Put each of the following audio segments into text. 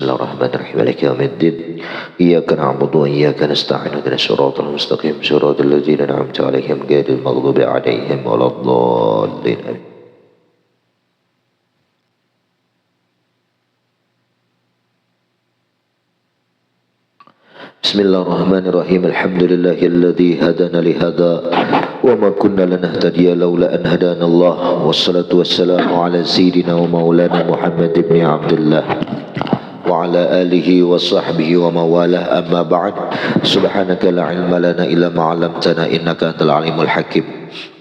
Bismillahirrahmanirrahim. Maliki yaumiddin. Iyyaka na'budu wa iyyaka nasta'in. Ihdinas siratal mustaqim. Siratal ladzina an'amta 'alaihim ghairil maghdubi 'alaihim waladdallin. Bismillahirrahmanirrahim. Alhamdulillahilladzi hadana lihada wa ma kunna lanahtadiya laula an hadana Allah. Wassalatu wassalamu ala sayyidina wa maulana Muhammad ibn Abdullah wa ala alihi wa sahbihi wa mawalah, amma ba'd. Subhanaka la ilma lana illa ma 'allamtana innaka antal alimul hakim.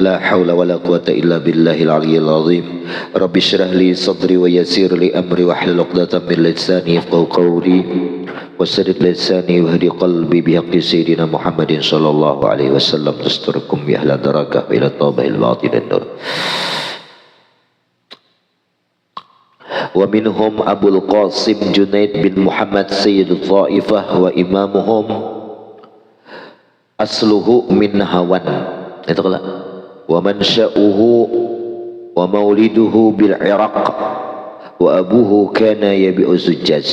La haula wa la quwata illa billahil aliyyil azim. Rabbi shrah li sadri wa yassir li amri wahlul 'uqdatam min lisani yafqahu qawli wasadid lisani wahdi qalbi bihaqqi sayyidina Muhammadin sallallahu alaihi wasallam. Tasturikum bi ahla darakah ila tabahil batin dan nur. Wa minhum Abul Qasim Junaid bin Muhammad Sayyid Ta'ifah wa imamuhum asluhu min Hawan. Itu kalau wa mansya'uhu wa mauliduhu bil Iraq wa abuhu kana yabi'u zujjaj.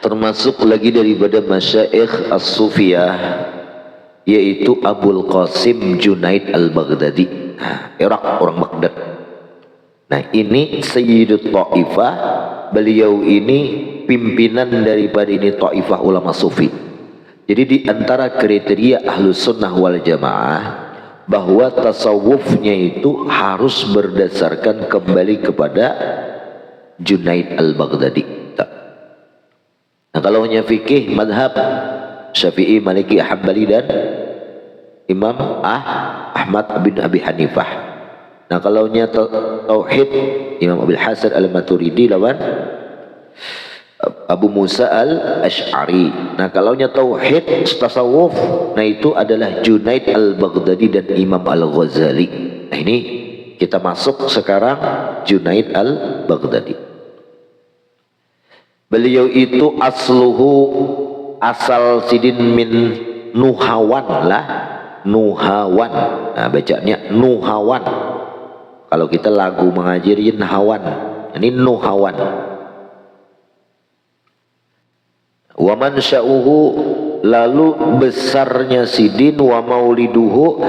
Termasuk lagi daripada masyaikh as-sufiyah yaitu Abul Qasim Junaid al-Baghdadi, Irak, orang Baghdad. Nah, ini Sayyidut Ta'ifah, beliau ini pimpinan daripada ini Ta'ifah ulama sufi. Jadi di antara kriteria Ahlus Sunnah wal Jamaah bahwa tasawufnya itu harus berdasarkan kembali kepada Junaid al-Baghdadi. Nah, kalau hanya fikih madhab Syafi'i, Maliki, Hambali dan Imam Ahmad bin Abi Hanifah. Nah, kalau nya tauhid Imam Abil Hasan al-Maturidi lawan Abu Musa al-Ash'ari. Nah, kalau nya tauhid tasawuf, nah itu adalah Junaid al-Baghdadi dan Imam al-Ghazali. Nah, ini kita masuk sekarang Junaid al-Baghdadi. Beliau itu asluhu, asal sidin min Nuhawan lah, Nuhawan. Nah, bacanya Nuhawan. Kalau kita lagu mengajarin Hawan, ini Nuhawan. Wa mansya'uhu, lalu besarnya sidin, wa mauliduhu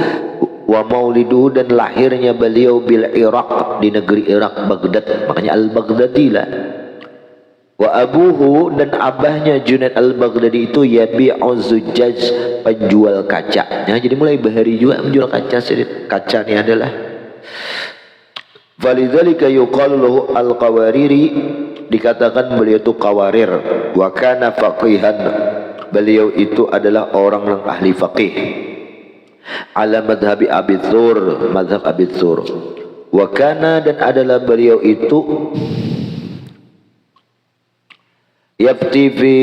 dan lahirnya beliau bil Iraq, di negeri Irak, Baghdad, makanya al-Baghdadi lah. Wa abuhu, dan abahnya Junaid al-Baghdadi itu yabi'u zujjaj, penjual kaca. Nah, jadi mulai bahari juga menjual kaca. Kaca ini adalah falidzalika yuqalu lahu al-qawariri, dikatakan beliau itu qawarir. Wa kana faqihan, beliau itu adalah orang yang ahli faqih. Ala madhabi Abi Tsur, madhab Abi Tsur. Wa kana, dan adalah beliau itu yafti fi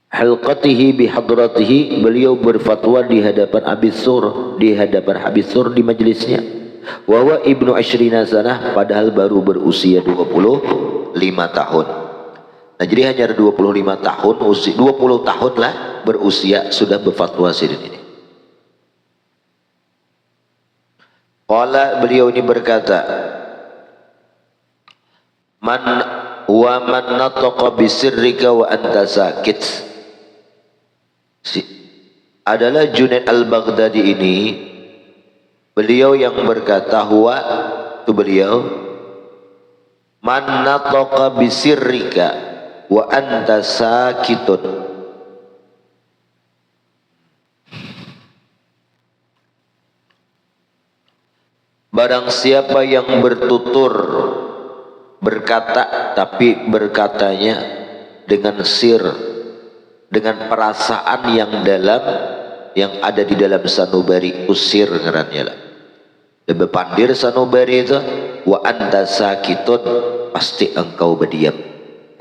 halqatihi bihadratihi, beliau berfatwa di hadapan Abi Tsur, di hadapan Abi Tsur di majelisnya. Wa huwa ibnu asyrina sanah, padahal baru berusia 25 tahun. Nah, jadi hanya 25 tahun, 20 tahun lah berusia sudah berfatwa sidin ini. Qala, beliau ini berkata, wa man nataqa bisirrika wa anta sakit, adalah Junaid al-Baghdadi ini, beliau yang berkata, huwa itu beliau, man nataqa bisirrika wa anta sakitun, barang siapa yang bertutur, berkata, tapi berkatanya dengan sir, dengan perasaan yang dalam, yang ada di dalam sanubari, usir ngarannya lah. Lebih pandir sanubari itu, wa anta sakitun, pasti engkau berdiam.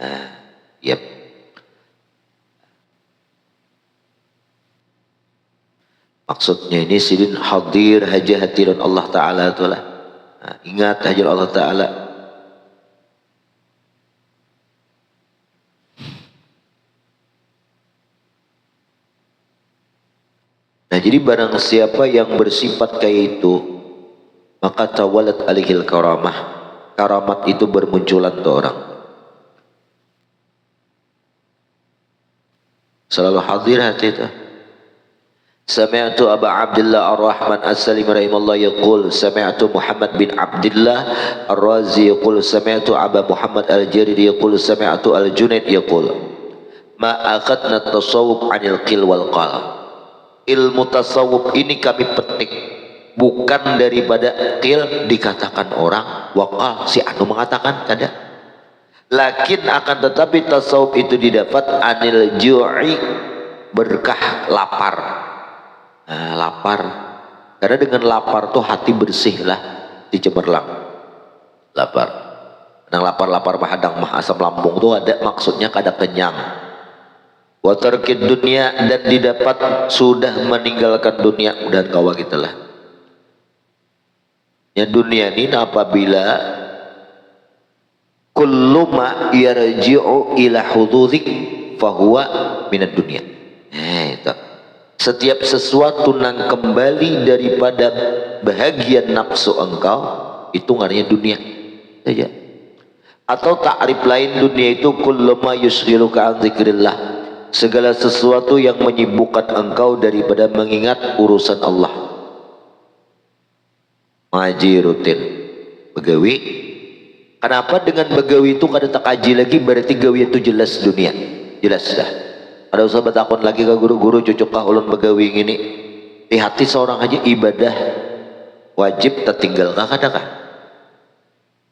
Nah, yep. Maksudnya ini sidin hadir haja hadiran Allah Ta'ala itulah. Nah, ingat hadir Allah Ta'ala. Nah, jadi barang siapa yang bersifat kayak itu, maka tawalat alihil karamah, karamat itu bermunculan tuh orang. selalu hadir hati itu. Sami'tu Aba Abdullah Ar-Rahman As-Salim rahimahullah yaqul sami'tu Muhammad bin Abdullah Ar-Razi yaqul sami'tu Aba Muhammad Al-Jariri yaqul sami'tu Al-Junaid yaqul ma akhadna tasawuf 'anil qil wal qal. Ilmu tasawuf ini kami petik bukan daripada qil dikatakan orang, waqal si anu mengatakan kada. Lakin akan tetapi tasawuf itu didapat anil ju'i berkah lapar. Nah, lapar, karena dengan lapar tuh hati bersih lah, dicemerlang. Lapar, yang lapar-lapar mahadang mah asam lambung tuh ada maksudnya kada kenyang. Watarkid dunia dan didapat sudah meninggalkan dunia dan kawa kita lah. Ya dunia ini apabila kullu ma yarji'u ila hududzik fahuwa minad dunia. Itu. Setiap sesuatu yang kembali daripada bahagian nafsu engkau itu ngarannya dunia saja. Atau takrif lain dunia itu kullu ma yushghiluka an dzikrillah, segala sesuatu yang menyibukkan engkau daripada mengingat urusan Allah. Ngaji rutin, begawi. Kenapa dengan begawi itu kada tak kaji lagi, berarti gawi itu jelas dunia, jelas dah. Ada usah bertakon lagi ke guru-guru cucuk kah ulun begawi gini. Di hati seorang aja ibadah wajib tertinggal kah kadang-kadang.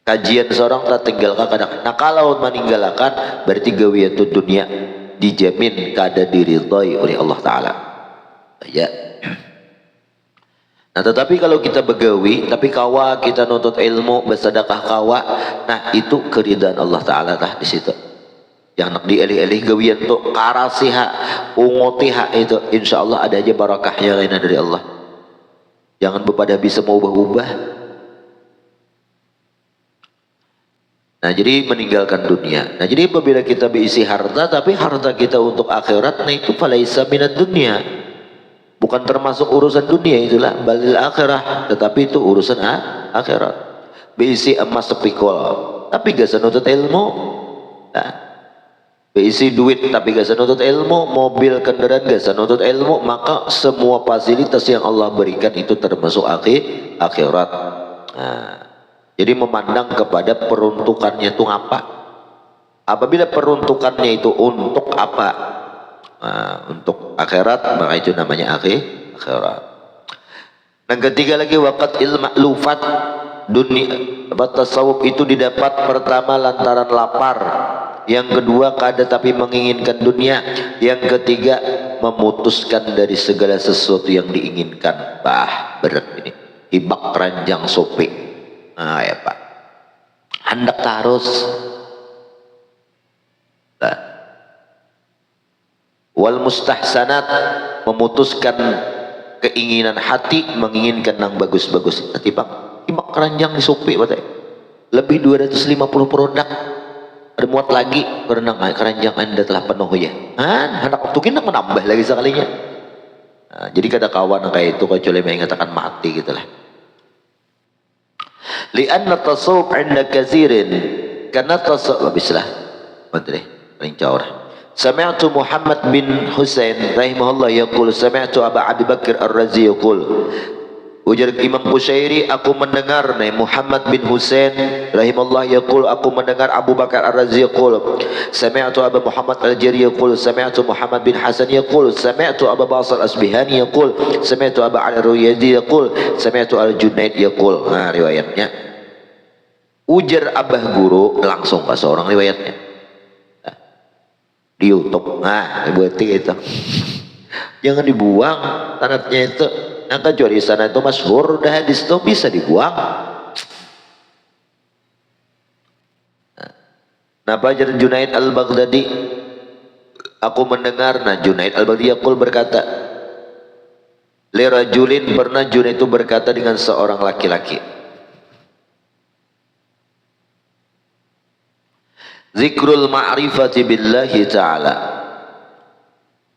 Kajian seorang tertinggal kah kadang-kadang. Nah kalau meninggalkan berarti gawi itu dunia dijamin kada diridhai oleh Allah Ta'ala ya. Nah tetapi kalau kita begawi tapi kawa kita nuntut ilmu bersedekah kawa, nah itu keridhaan Allah Ta'ala lah di situ. Yang nak dielih-elih gawian tuh karasiha ungotiha itu insya Allah ada aja barakahnya lainnya dari Allah. Jangan bepada bisa mau ubah-ubah. Nah jadi meninggalkan dunia. Nah jadi apabila kita berisi harta tapi harta kita untuk akhirat, nah itu falaisa minad dunia, bukan termasuk urusan dunia itulah, balil akhirah, tetapi itu urusan akhirat. Berisi emas sepikul tapi gak senuntut ilmu. Nah berisi duit tapi gak senuntut ilmu, mobil kendaraan gak senuntut ilmu, maka semua fasilitas yang Allah berikan itu termasuk akhirat. Nah, jadi memandang kepada peruntukannya itu apa. Apabila peruntukannya itu untuk apa? Nah, untuk akhirat, maka itu namanya akhirat. Dan ketiga lagi waqat ilma'lufat dunia, tasawuf itu didapat pertama lantaran lapar. Yang kedua kada tapi menginginkan dunia. Yang ketiga memutuskan dari segala sesuatu yang diinginkan. Berat ini hibak keranjang sopi. Nah ya Pak, hendak tarus nah. Wal mustahsanat memutuskan keinginan hati, menginginkan yang bagus-bagus. Nanti Bang, hibak keranjang di sopi lebih 250 produk. Ada muat lagi karena keranjang anda telah penuh ya. Anak waktu kita menambah lagi sekalinya. Nah, jadi kada kawan kayak itu kecuali mengatakan mati gitulah. Lianna tasawuf 'inda katsirin, karena tasawuf habislah. Betul paling jauh. Sami'tu Muhammad bin Husain rahimahullah yaqul sami'tu Aba Abi Bakr Ar-Razi yaqul. Ujar Imam Qushairi, aku mendengar Muhammad bin Husain rahimahullah yaqul, aku mendengar Abu Bakar Ar-Razi yaqul sami'tu Abu Muhammad Al-Jari yaqul sami'tu Muhammad bin Hasan yaqul sami'tu Abu Basar Asbihani yaqul sami'tu Abu Ali Ruyadi yaqul sami'tu Al-Junaid yaqul. Nah riwayatnya ujar abah guru langsung ke seorang riwayatnya di YouTube. Nah berarti itu jangan dibuang sanadnya itu. Nah kecuali sana itu masyhur dah hadis itu bisa dibuang. Nah Fajar Junaid Al-Baghdadi, aku mendengar Junaid Al-Baghdadi yaqul berkata, li rajulin, pernah Junaid itu berkata dengan seorang laki-laki, zikrul ma'rifati billahi ta'ala,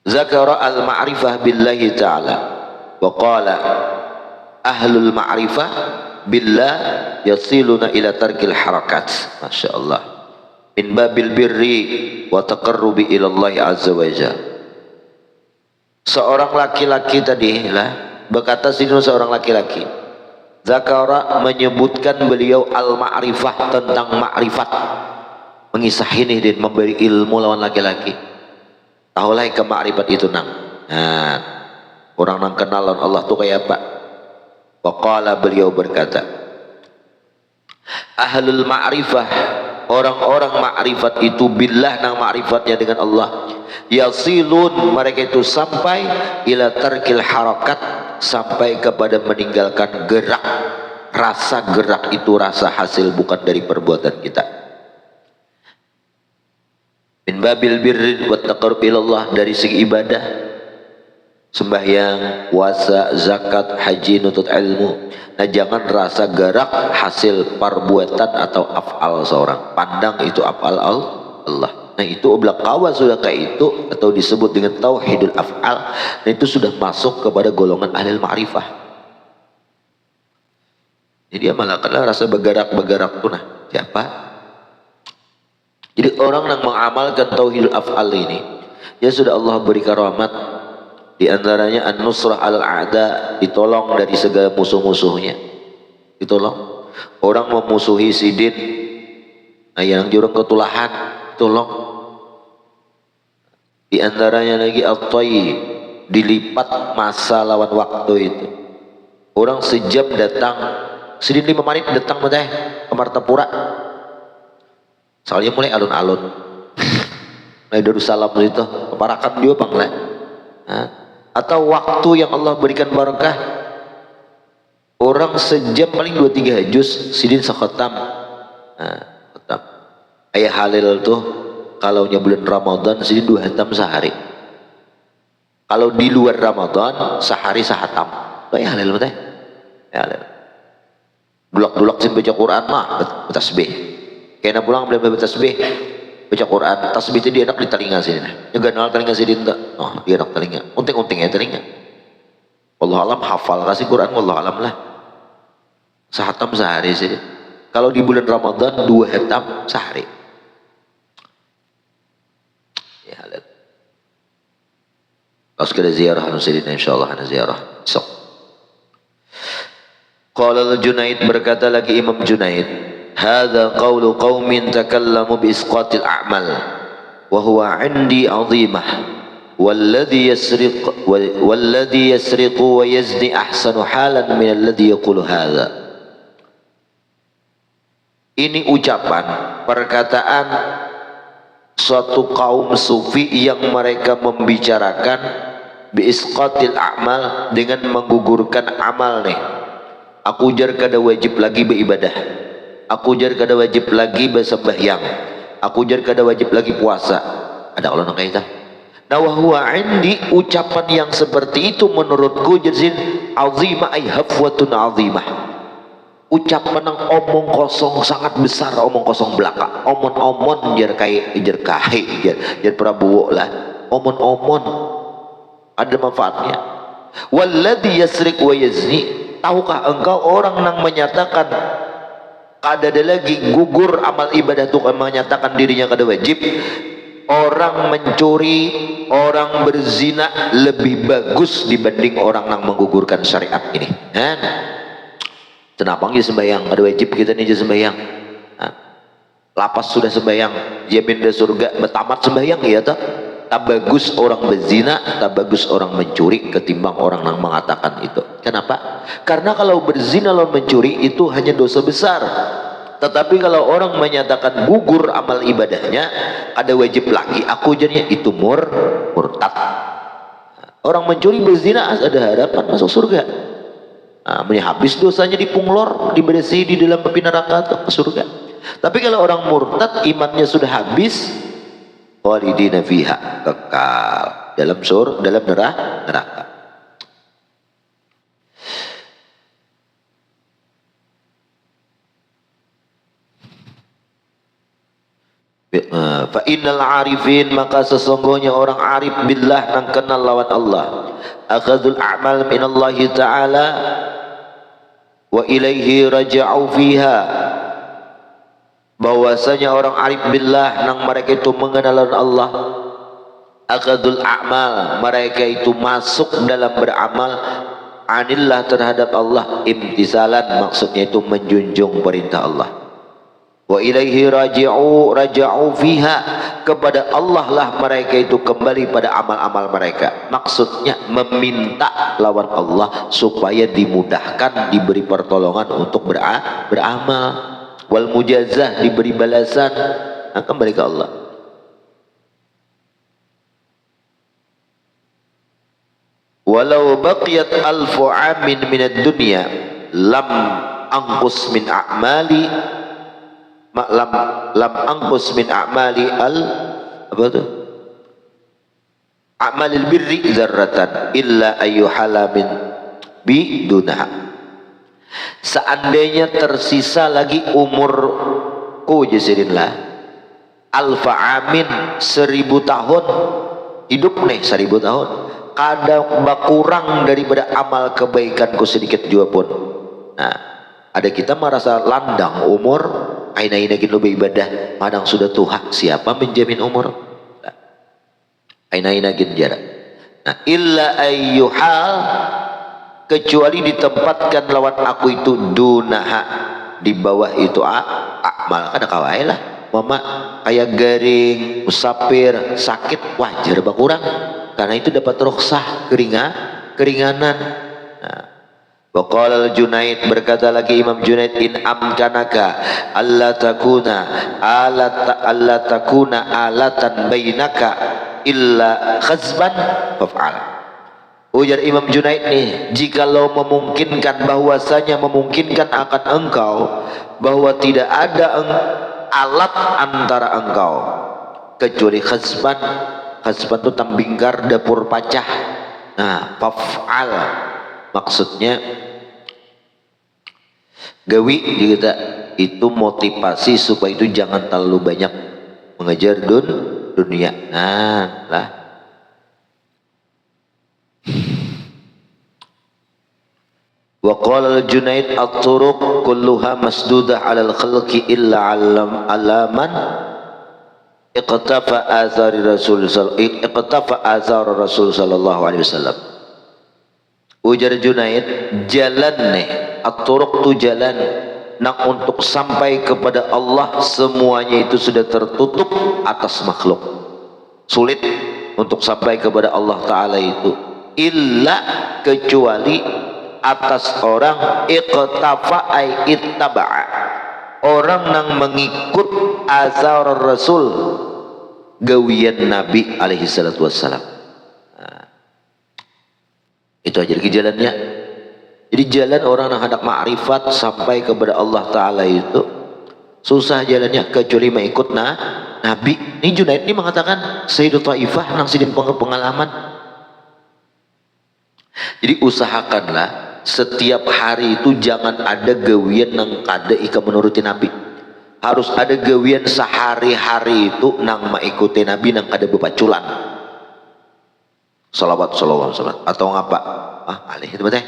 zakara al-ma'rifah billahi ta'ala wa qala ahlul ma'rifah billah yasiluna ila tarkil harakat. Masya Allah, min babil birri wa taqarrubi ila Allah azza wa jalla. seorang laki-laki tadi lah, berkata sini seorang laki-laki, zakara menyebutkan beliau al-ma'rifah, tentang ma'rifat, mengisah ini dan memberi ilmu lawan laki-laki. Tahulah ke ma'rifat itu nang. Nah, orang nang kenal lawan Allah tuh kayak apa? Waqala, beliau berkata, ahlul ma'rifah, orang-orang ma'rifat itu billah, nang ma'rifatnya dengan Allah, yasilun, mereka itu sampai ila tarkil harakat, sampai kepada meninggalkan gerak. Rasa gerak itu rasa hasil bukan dari perbuatan kita. Min babil birri wa taqarrub ilallah, dari segi ibadah, sembahyang, puasa, zakat, haji, nutut ilmu. Nah, jangan rasa gerak hasil perbuatan atau af'al seorang. Pandang itu af'al Allah. Nah, itu oblakawa sudah kayak itu, atau disebut dengan tauhidul af'al. Nah, itu sudah masuk kepada golongan ahli ma'rifah. Jadi dia malah kena rasa bergerak tuh, nah siapa? Jadi orang yang mengamalkan tauhidul af'al ini, ya sudah Allah beri karamat. Di antaranya an-nusrah al-a'da, ditolong dari segala musuh-musuhnya. Ditolong. Orang memusuhi sidin, nah yang jurang ketulahan, tolong. Di antaranya lagi at-tayyib, dilipat masa lawan waktu itu. Orang sejam datang, sidin 5 menit datang teh ke Martapura. Soalnya mulai alun-alun. Nah, Darussalam itu keparakan dia bang lah. Nah, atau waktu yang Allah berikan barakah, orang sejam paling 2-3 juz sidin sekhatam. Nah, khatam. Ayah halil tuh kalau bulan Ramadan sidin 2 hatam sehari. Kalau di luar Ramadan sehari sehatam. Ayah halil teh. Ya halil. Dulak-dulak sih baca Quran mah tasbih. Kena pulang belum baca tasbih, baca Quran, tasbih itu dia enak di telinga sini. Juga nol telinga sini enggak. Oh, dia enak telinga. Unting-unting ya telinga. Wallahu alam hafal kasih Quran, wallahu alam lah. Sehatam sehari sih. Kalau di bulan Ramadan 2 hatam sehari. Ya lihat. Pas kita ziarah Nusidin insyaallah ana ziarah. Sok. Qala al-Junaid, berkata lagi Imam Junaid, hadza qawlu qaumin takallamu bi isqatil a'mal wa huwa 'indi 'azimah walladhi yasriqu wa yazni ahsanu halan min alladhi yaqulu hadza. Ini ucapan perkataan suatu kaum sufi yang mereka membicarakan bi isqatil a'mal, dengan menggugurkan amal nih. Aku jar kada wajib lagi beribadah, aku jar kada wajib lagi bersembahyang, aku jar kada wajib lagi puasa. Ada Allah nang kaitan. Nah, wahwa indi, ucapan yang seperti itu menurutku jazin azimah ay hafwatun azimah. Ucapan yang omong kosong sangat besar, omong kosong belaka. Omon-omon jar jar Prabowo lah. Omon-omon ada manfaatnya. Walladhi yasriq wa yazni, tahukah engkau orang yang menyatakan kada ada lagi gugur amal ibadah itu, menyatakan dirinya kada wajib. Orang mencuri, orang berzina lebih bagus dibanding orang yang menggugurkan syariat ini. Kenapa dia sembahyang kada wajib, kita nih sembahyang. Lapas sudah sembahyang, jamin dah surga, bertamat sembahyang ya tak? Tak bagus orang berzina, tak bagus orang mencuri ketimbang orang yang mengatakan itu. Kenapa? Karena kalau berzina lawan mencuri itu hanya dosa besar. Tetapi kalau orang menyatakan gugur amal ibadahnya, ada wajib lagi, aku jadinya itu murtad. Orang mencuri berzina ada harapan masuk surga. Nah, habis dosanya dipunglor, diberesi di dalam api neraka atau ke surga. Tapi kalau orang murtad imannya sudah habis, walidina fiha, kekal dalam neraka. Fa innal arifin, maka sesungguhnya orang arif billah nang kenal lawan Allah, akhadzul a'mal min Allah taala wa ilaihi raja'u fiha, bahwasanya orang arif billah nang mereka itu mengenal Allah, akadul a'mal, mereka itu masuk dalam beramal anillah terhadap Allah, imtisalan maksudnya itu menjunjung perintah Allah. Wa ilaihi raja'u fiha, kepada Allah lah mereka itu kembali pada amal-amal mereka, maksudnya meminta lawan Allah supaya dimudahkan, diberi pertolongan untuk beramal, wal mujazah, diberi balasan. Nah, kembali ke Allah. Walau baqiyat alfu amin minad dunya lam angkus min a'mali lam angkus min a'mali apa itu a'malil birri dzarratan illa ayyuhala min bidunaha. Seandainya tersisa lagi umurku jasidillah alfa amin 1000 tahun, hidup nih 1000 tahun, kadang kurang daripada amal kebaikanku sedikit juga pun. Nah, ada kita merasa landang umur, aina-aina gitu beribadah, madang sudah tua, siapa menjamin umur? Aina-aina gitu jarak. Nah, illa ayyuhal, kecuali ditempatkan lawan aku itu dunaha, di bawah itu amal. Kada kawai lah, mama kayak garing, musafir, sakit, wajar berkurang. Karena itu dapat rukhsah, keringanan. Nah, waqala al-Junaid, berkata lagi Imam Junaid, in amkanaka alla takuna alatan bainaka illa khazban faf'al. Ujar Imam Junaid nih, jikalau memungkinkan, bahwasanya memungkinkan akan engkau bahwa tidak ada alat antara engkau kecuali khazban. Khazban itu tambingkar, dapur pacah. Nah, faf'al maksudnya gawi kita itu motivasi supaya itu jangan terlalu banyak mengejar dunia. Nah lah, wa qala al-Junaid at-turuq kulluha masdudah 'alal khalqi illa 'alaman iqtafa azar Rasul sallallahu alaihi wasallam. Ujar Junaid, jalan nih at-turuq tu jalan, nah untuk sampai kepada Allah semuanya itu sudah tertutup atas makhluk, sulit untuk sampai kepada Allah Ta'ala itu, illa kecuali atas orang iqtafa ay ittaba'a, orang yang mengikut azar Rasul, gawian Nabi alaihi salatu wassalam. Nah, itu aja lagi jalannya. Jadi jalan orang yang hendak ma'rifat sampai kepada Allah Ta'ala itu susah jalannya kecuali mengikut Nabi. Ini Junaid ini mengatakan Sayyidu Taifah nang sidin pengalaman. Jadi usahakanlah setiap hari itu jangan ada gawian nang kada ika menuruti Nabi. Harus ada gawian sehari-hari itu nang mengikuti Nabi, nang kada bepaculan. Salawat atau ngapa? Alih itu betul.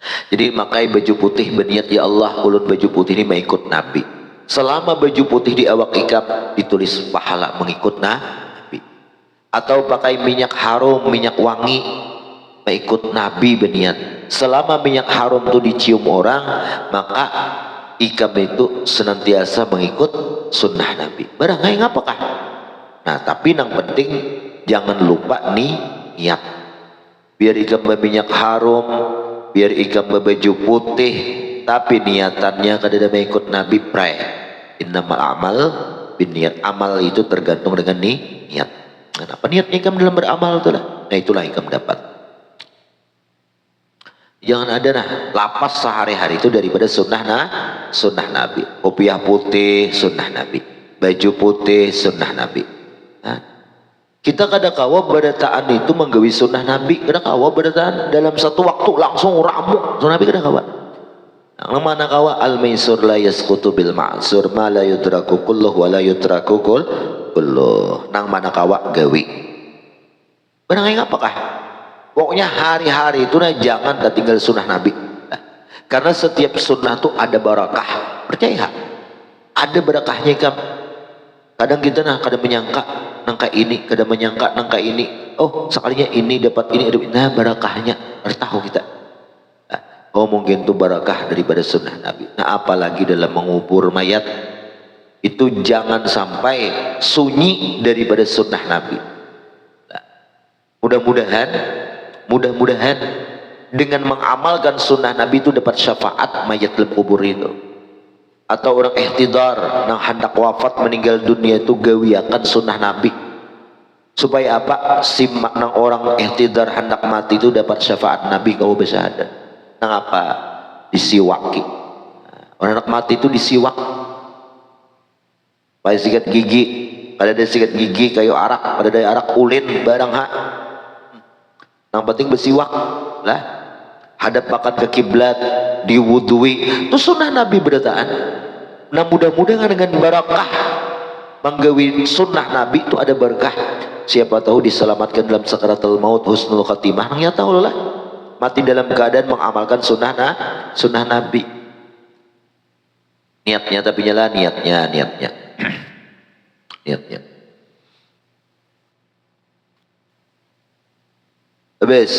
Jadi makai baju putih berniat, ya Allah ulun baju putih ini mengikut Nabi. Selama baju putih di awak ikam ditulis pahala mengikut Nabi. Atau pakai minyak harum, minyak wangi, mengikut Nabi berniat. Selama minyak harum itu dicium orang, maka ikam itu senantiasa mengikut sunnah Nabi. Barangai ngapakah? Nah, tapi yang penting jangan lupa nih niat. Biar ikam berminyak harum, biar ikam berbaju putih, tapi niatannya kada mengikut Nabi, pray. Innamal amal binniat. Amal itu tergantung dengan niat. Kenapa niatnya ikam dalam beramal itulah? Nah, itulah ikam dapat. Jangan ada lapas sehari-hari itu daripada sunnah Nabi. Kopiah putih sunnah Nabi, baju putih sunnah Nabi. Nah, kita kada kawa berataan itu menggawi sunnah Nabi, kada kawa berataan dalam satu waktu langsung ramu sunnah Nabi, kada kawa. Nang mana kawa al-maisur la yasqutu bil ma'sur ma la yudraku kulluh wa la yudraku kulluh. Nang mana kawa gawi. Barang apakah? Pokoknya hari-hari itu jangan tinggal sunnah Nabi. Karena setiap sunnah itu ada barakah. Percaya? Ada barakahnya kan. Kadang kita kadang menyangka nangka ini, kada menyangka nangka ini. Oh, sekalinya ini dapat ini, nah barakahnya harus tahu kita. Oh, mungkin itu barakah daripada sunnah Nabi. Nah, apalagi dalam mengubur mayat, itu jangan sampai sunyi daripada sunnah Nabi. Nah, mudah-mudahan dengan mengamalkan sunnah Nabi itu dapat syafaat mayat dalam kubur itu. Atau orang ihtidar nang hendak wafat meninggal dunia itu gawiakan sunnah Nabi. Supaya apa? Simak nang orang ihtidar hendak mati itu dapat syafaat Nabi kau bersahadat. Nang apa? Disiwaki. Orang hendak mati itu disiwak. Pakai sikat gigi, kada ada sikat gigi kayu arak, kada ada arak ulin barang ha. Yang penting bersiwak lah. Hadap bakat ke kiblat, diwudui. Itu sunnah Nabi berataan. Nah, mudah-mudahan dengan barakah menggawi sunnah Nabi itu ada berkah. Siapa tahu diselamatkan dalam sakaratul maut, husnul khatimah. Nang tahu lah. Mati dalam keadaan mengamalkan sunnah Nabi. Niatnya tapi nyala niatnya. Habis.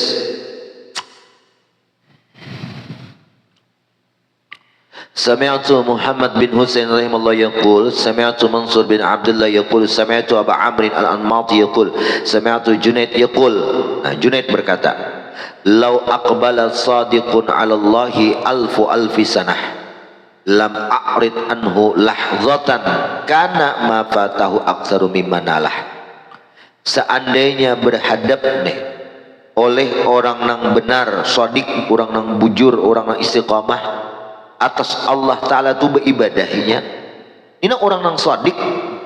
Sami'tu Muhammad bin Husain rahimahullah yaqul, sami'tu Mansur bin Abdullah yaqul, sami'tu Abu Amr al-Anmati yaqul, sami'tu Junaid yaqul. Nah, Junaid berkata, "Lau aqbala sadiqun 'ala Allahi alfi sanah, lam a'rid anhu lahzatan, kana ma fatahu aktsaru mimma nalah." Seandainya berhadap nih oleh orang nang benar, shadiq, orang nang bujur, orang nang istiqamah atas Allah Ta'ala itu beribadahnya. Ini orang nang shadiq,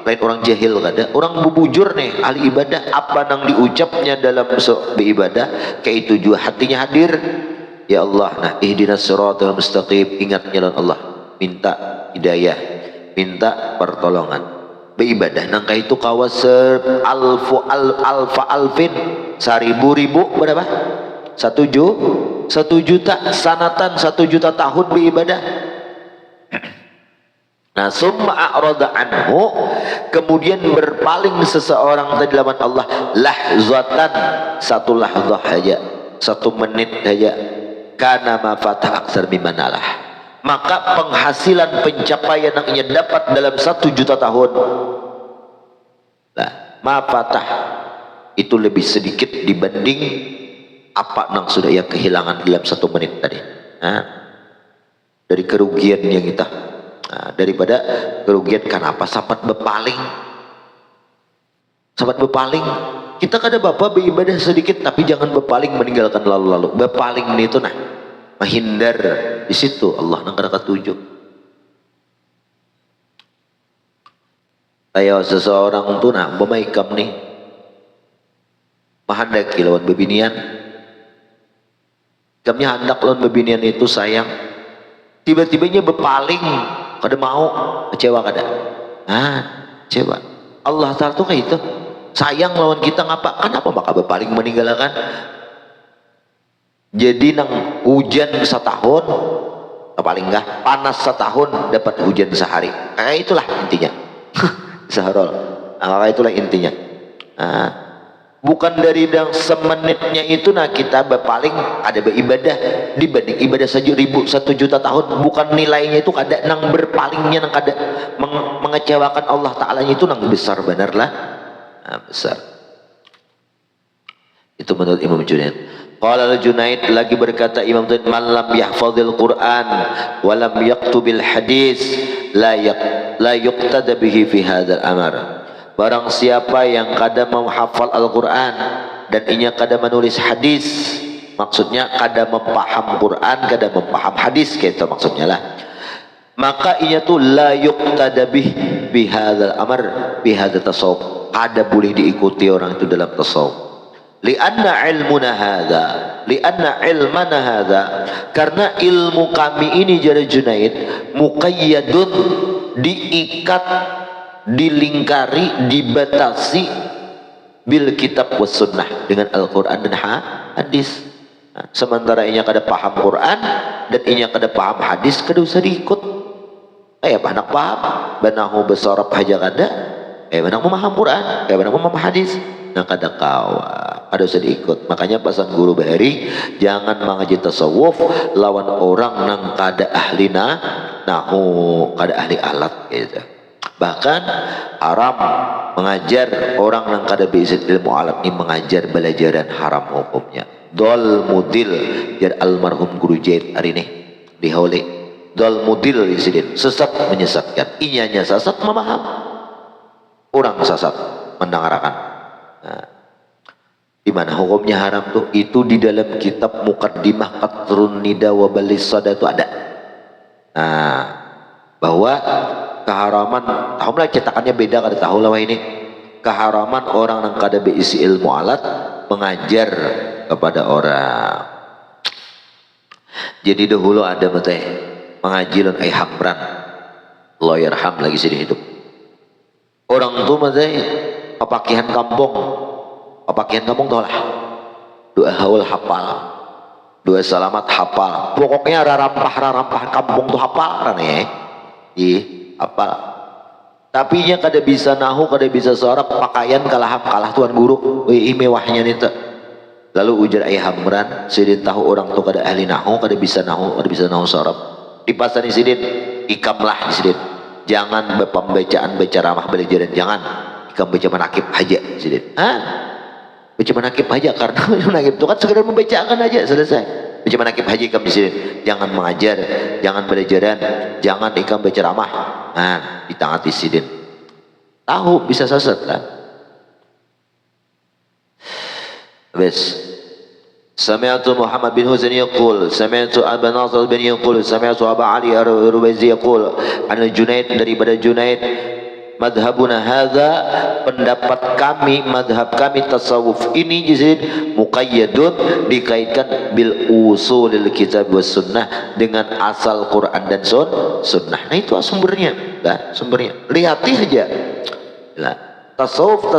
lain orang jahil kada, orang bubujur nih ahli ibadah, apa nang diucapnya dalam beribadah kayak itu juga hatinya hadir. Ya Allah, nah ihdinas siratal mustaqim, ingat jalan Allah, minta hidayah, minta pertolongan. Beribadah nang kayak itu kawas alfa alfin, seribu berapa? 1 juta sanatan, 1 juta tahun beribadah. Nah, summa a'rada anhu, kemudian berpaling seseorang dari lawan Allah lahzatan, 1 lahzah saja, 1 menit saja, kana ma fatah aksar mimanalah, maka penghasilan pencapaian yang ia dapat dalam 1 juta tahun, nah, ma fatah itu lebih sedikit dibanding apa nang sudah ia kehilangan dalam 1 menit tadi. Nah, dari kerugian yang kita, nah, daripada kerugian kenapa sahabat berpaling kita kada bapak beribadah sedikit tapi jangan berpaling meninggalkan lalu-lalu. Berpaling itu nah menghindar, di situ Allah nang kada katuju. Ayo seseorang tuh nah bemaikam nih mahandaki lawan bebinian, kami hendak lawan bebinian itu sayang, tiba-tibanya berpaling, kada mau, kecewa kada? Ah, kecewa. Allah Ta'ala tuh kayak itu, sayang lawan kita ngapa? Kenapa maka berpaling meninggalkan? Jadi nang hujan setahun, paling enggak panas setahun dapat hujan sehari. Kayak itulah intinya. Sahrol. Kayak itulah intinya. Nah, bukan dari yang semenitnya itu nah kita berpaling ada beribadah dibanding ibadah 1 juta tahun, bukan nilainya itu kada nang berpalingnya nang kada mengecewakan Allah Ta'ala itu nang besar benar lah. Nah, besar itu menurut Imam Junaid. Qala al-Junaid, lagi berkata Imam Junaid, man lam yahfazil Qur'an wa lam yaktubil hadis la yuqtada bihi fi hadzal amr. Barang siapa yang kada menghafal Al-Quran dan inya kada menulis hadis, maksudnya kada mempaham Quran, kada mempaham hadis, kayak itu maksudnya lah, maka inya tuh la yuqtada bihadzal amr bihadzal tasawuf, kada boleh diikuti orang itu dalam tasawuf. Lianna ilmana hadha, karena ilmu kami ini jadi Junaid muqayyadun, diikat, dilingkari, dibatasi bil kitab was sunnah, dengan Al-Quran dan hadis. Nah, sementara inya kada paham Quran dan inya kada paham hadis, kada usah diikut. Apa nak paham banahu besarap haja kada, benang memaham Quran, benang memaham hadis. Nah kada kawa, kada usah diikut. Makanya pesan guru bahari, jangan mengaji tasawuf lawan orang nang kada ahli nahu, kada ahli alat gitu. Bahkan haram mengajar orang nang kada bisa ilmu alat ini, mengajar belajaran haram hukumnya. Dol mudil, jar almarhum guru Jaid hari ini di Hauli. Dol mudil di sini, sesat menyesatkan. Inyanya sesat memaham, orang sesat mendengarkan. Nah, di mana hukumnya haram tuh? Itu di dalam kitab Muqaddimah Qatrun Nida wa Balisada itu ada. Nah, bahwa keharaman, tahu lah cetakannya beda, kada tahu lah ini. Keharaman orang yang kada berisi ilmu alat mengajar kepada orang. Jadi dahulu ada mateh mengaji lon ai Hamran, lawyer Ham lagi sini hidup. Orang tuh mateh papakihan kampung tahu lah. Dua haul hafal, dua salamat hafal. Pokoknya rarampah kampung tuh hafal kan ya. Hafal. Tapi nya kada bisa nahu, kada bisa sorak, pakaian kalah tuan guru. Wih mewahnya nih tuh. Lalu ujar ayah Hamran, sidin tahu orang tuh kada ahli nahu, kada bisa nahu sorak. Di pasar di sidin, ikamlah di sidin. Jangan pembacaan baca ramah belajaran, jangan. Ikam baca manakib aja sidin. Baca manakib aja, karena manakib itu kan sekedar membacakan aja selesai. Baca manakib aja ikam di sini. Jangan mengajar, jangan belajaran, jangan ikam baca ramah. Di tangan di sini. Tahu bisa sesat kan? Habis. Sami'tu Muhammad bin Husain yaqul, sami'tu Abu Nasr bin yaqul, sami'tu Abu Ali Ar-Rubaizi yaqul, an Junaid, daripada Junaid, madhabuna hadza, pendapat kami, madhab kami tasawuf ini jizid muqayyadun, dikaitkan bil usulil kitab was sunnah, dengan asal Quran dan sunnah. Nah itu sumbernya, sumbernya lihati aja. Nah, tasawuf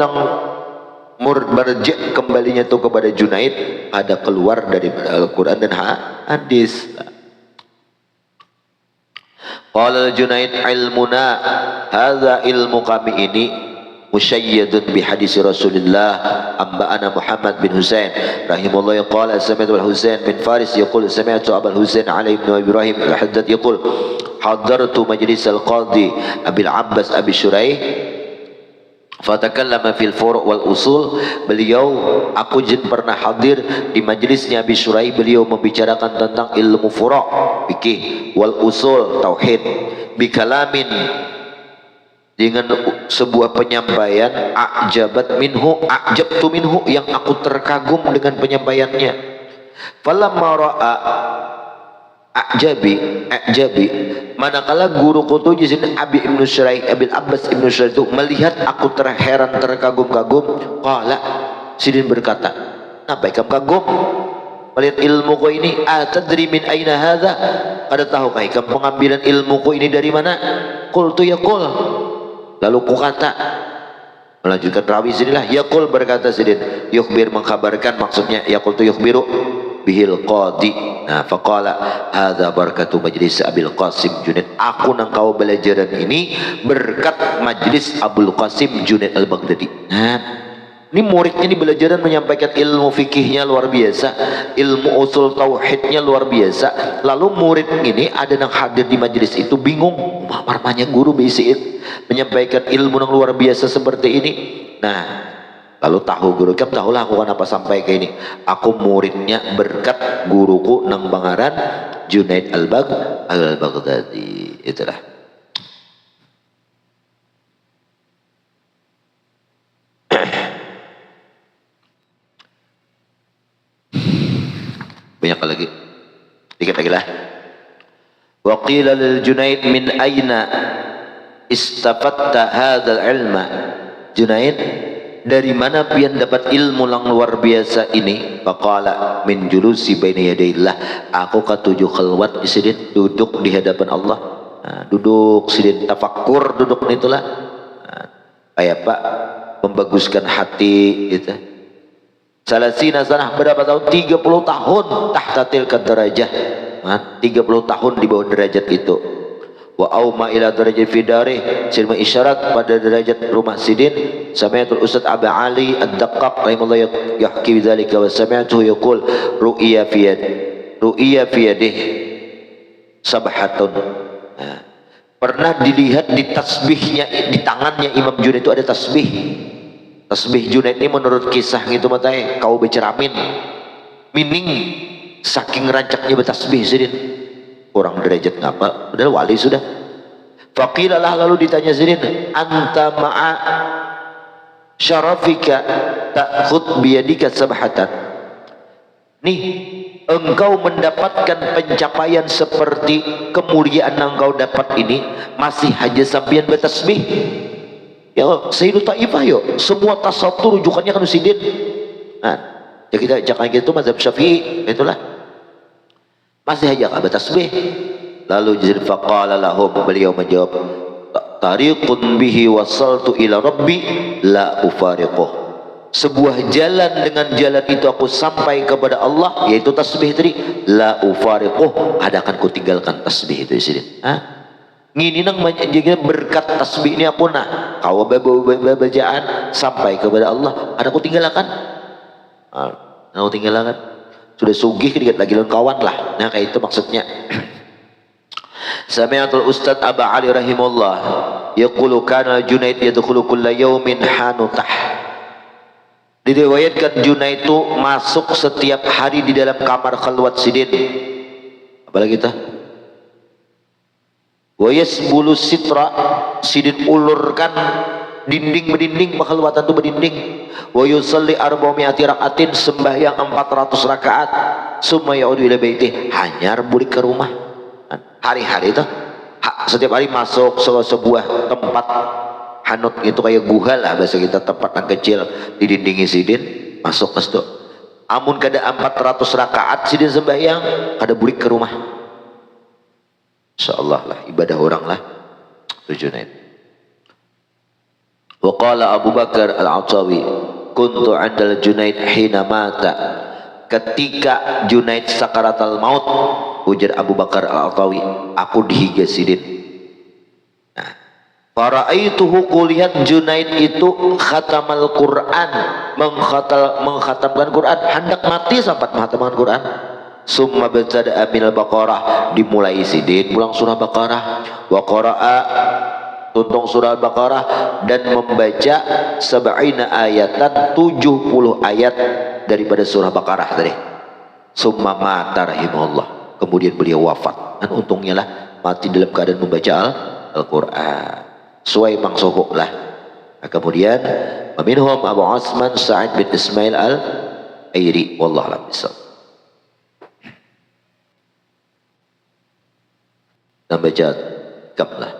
nang marja kembalinya tuh kepada Junaid, ada keluar dari Al-Quran dan hadis. Qala Junaid, ilmuna hadza, ilmu kami ini musyayyadun bi hadis Rasulullah. Amba'ana Muhammad bin Husain rahimahullah qala sami'tu al-Husain bin Faris yaqul sami'tu Abul Husain Ali ibn Ibrahim al-Haddad yaqul hadartu majlis al-Qadi Abil Abbas Abi Shuraih fatakallama fil furu' wal usul. Beliau, aku jin pernah hadir di majelisnya Abi Shuraih, beliau membicarakan tentang ilmu furu' fikih wal usul tauhid bikalamin, dengan sebuah penyampaian a'jabtu minhu, yang aku terkagum dengan penyampaiannya. Falamma ra'a a'jabi, manakala guru kutu jisin Abi Ibnu Shuraih, Abil Abbas Ibnu Shuraih itu melihat aku terheran terkagum-kagum, qala, sidin berkata, apa ikam kagum melihat ilmuku ini? Atadri min aina hadza, kada tahukah ikam pengambilan ilmuku ini dari mana? Qultu yaqul, lalu ku kata, melanjutkan rawi sinilah, yaqul berkata sidin, yukhbir mengkabarkan, maksudnya yaqul tu yukhbiru bihil qadi. Nah, faqala hadza barakatu majlis Abil Qasim Junaid, aku nang kau belajaran ini berkat majlis Abul Qasim Junaid Al-Baghdadi. Nah, ini muridnya ini belajaran menyampaikan ilmu fikihnya luar biasa, ilmu usul tauhidnya luar biasa. Lalu murid ini ada yang hadir di majlis itu bingung, marmanya guru bisiin menyampaikan ilmu yang luar biasa seperti ini. Nah, lalu tahu guru kam, tahulah aku kenapa sampai ke ini. Aku muridnya berkat guruku nang bangaran Junaid Al-Baghdadi. Itulah. Banyak lagi, dikit lagi lah. Wa qila lil Junaid min aina istafatta hadzal ilma. Junaid, dari mana pian dapat ilmu yang luar biasa ini? Faqala min julusi baina yadaillah, aku katuju khalwat sidin, duduk di hadapan Allah. Duduk sidin tafakkur, duduk itulah. Kayak Pak membaguskan hati gitu. Salasina sanah, berapa tahun? 30 tahun tahta tilka derajah. 30 tahun di bawah derajat itu. wa auma ila darajat fi darih, Sidin mengisyarat pada derajat rumah Sidin. Sami'atul Ustaz Abu Ali Ad-Daqqaq rahimahullah yahki bidzalika wa sami'tuhu yaqul ru'ya fi yadihi sabhatun. Pernah dilihat di tasbihnya, di tangannya Imam Junaid itu ada tasbih. Tasbih Junaid ini menurut kisah gitu matanya kau beceramin mining saking rancaknya bertasbih Sidin. Orang derajat ngapa udah wali sudah. Faqilalah, lalu ditanya Sidin, anta ma'a syarafika ta'khud biyadika sabhatan. Nih, engkau mendapatkan pencapaian seperti kemuliaan yang engkau dapat ini masih aja sampian bertasbih. Ya Sayyidu Taifah yo, semua tasawuf rujukannya kan Sidin. Nah, ya kita jangan gitu mazhab Syafi'i itulah. Masih aja enggak bertasbih. Lalu Jazir faqala lahum, beliau menjawab, tariqun bihi wasaltu ila rabbi la ufariquh. Sebuah jalan, dengan jalan itu aku sampai kepada Allah, yaitu tasbih tadi. La ufariquh, adakan ku tinggalkan tasbih itu Sidin. Ngini nang menjadi berkat tasbih ini apa nak? Kau bacaan sampai kepada Allah, ada ku tinggalkan. Aku tinggalkan. Sudah sugih dikit lagi lawan kawan lah. Nah kayak itu maksudnya. Sami'atul Ustaz Abu Ali rahimahullah yaqulu kana Junaid yadkhulu kulla yawmin hanutah. Diriwayatkan Junaid itu masuk setiap hari di dalam kamar khalwat Sidin. Apalagi kita? Wa yasbulu sitra, Sidin ulurkan dinding berdinding, khalwatan itu berdinding. Wa yusalli arba'mi'ati raka'atin, sembahyang 400 rakaat. Summa ya'udu ila baitih, hanyar balik ke rumah. Hari-hari itu setiap hari masuk sebuah tempat hanut itu kayak guha lah bahasa kita, tempat yang kecil di dindingi Sidin, masuk ke situ. Amun kada 400 rakaat Sidin sembahyang, kada balik ke rumah. Insyaallah lah ibadah orang lah tujuannya. Wa qala Abu Bakar Al-Atawi kuntu 'indal Junaid hina mata, ketika Junaid sakaratul maut, ujar Abu Bakar Al-Atawi, aku dihiga Sidin. Nah, faraaituhu, kulihat Junaid itu khatamal Quran, mengkhatamkan Quran, hendak mati sampai mengkhatamkan Quran. Summa btada minal Baqarah, dimulai Sidin pulang surah Baqarah, wa qara'a, tuntung surah Baqarah, dan membaca sab'ina ayatan, 70 ayat daripada surah Baqarah tadi. Summa mata rahimahullah, kemudian beliau wafat. Dan untungnya lah mati dalam keadaan membaca Al-Quran. Suai mangsohuk lah. Nah, kemudian minhum Abu Osman Sa'id bin Ismail Al-Airi, wallahu a'lam bishawab. Dan baca gamlah.